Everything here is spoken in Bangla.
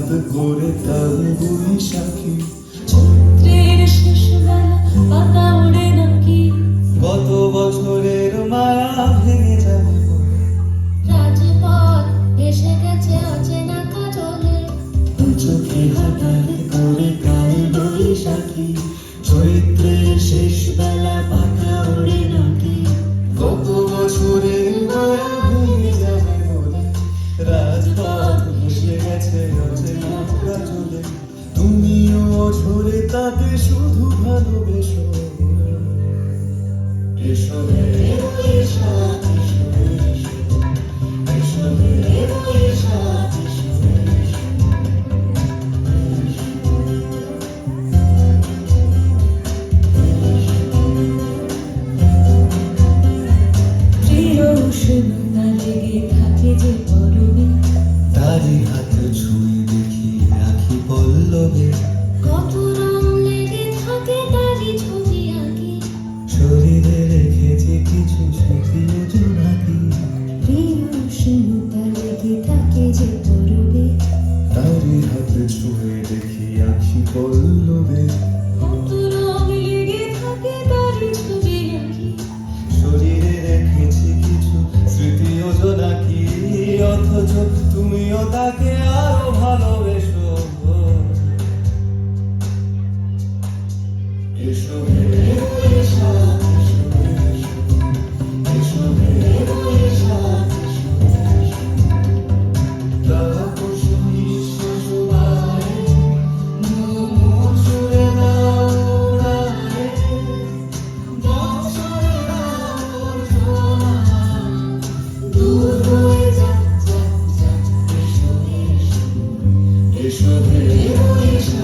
করে কাল বৈশাখী চৈত্রের শেষ বেলা পাতা ওড়ে নাকি গত বছরের মায়া ভেঙে যাবে বলে রাজপথ এসে গেছে অচেনা কাজলে দু চোখে হঠাৎ করে কাল বৈশাখী চৈত্রের শেষ বেলা পাতা ওড়ে নাকি গত বছরের মায়া ভেঙে যাবে বলে রাজপথ এসে গেছে অচেনা কাজলে তুমিও ঝরে তাকে শুধু ভালোবেসো এসো রে বৈশাখ এসো রে এসো রে বৈশাখ এসো রে প্রিয় উষ্ণতা লেগে থাকে যে পরবে তারি হাত ছুঁয়ে দেখি রাখি পল্লবে কত রং লেগে থাকে তারই ছবি আঁকি শরীরে রেখেছি কিছু স্মৃতি জোনাকি প্রিয় উষ্ণতা লেগে থাকে যে পরবে তারি হাত ছুঁয়ে দেখি আখি পল্লবে কত রং লেগে থাকে তারই ছবি আঁকি শরীরে রেখেছি কিছু স্মৃতি জোনাকি অথচ তুমিও তাকে আরো ভালোবেসো এসো হে বৈশাখ এসো হে এসো হে বৈশাখ এসো হে তাপস নিঃশ্বাস বাড়ে মোর ছুঁয়ে দাও উড়ায়ে বছরের আবর্জনা দূর হয়ে যাক যাক যাক এসো হে এসো হে বৈশাখ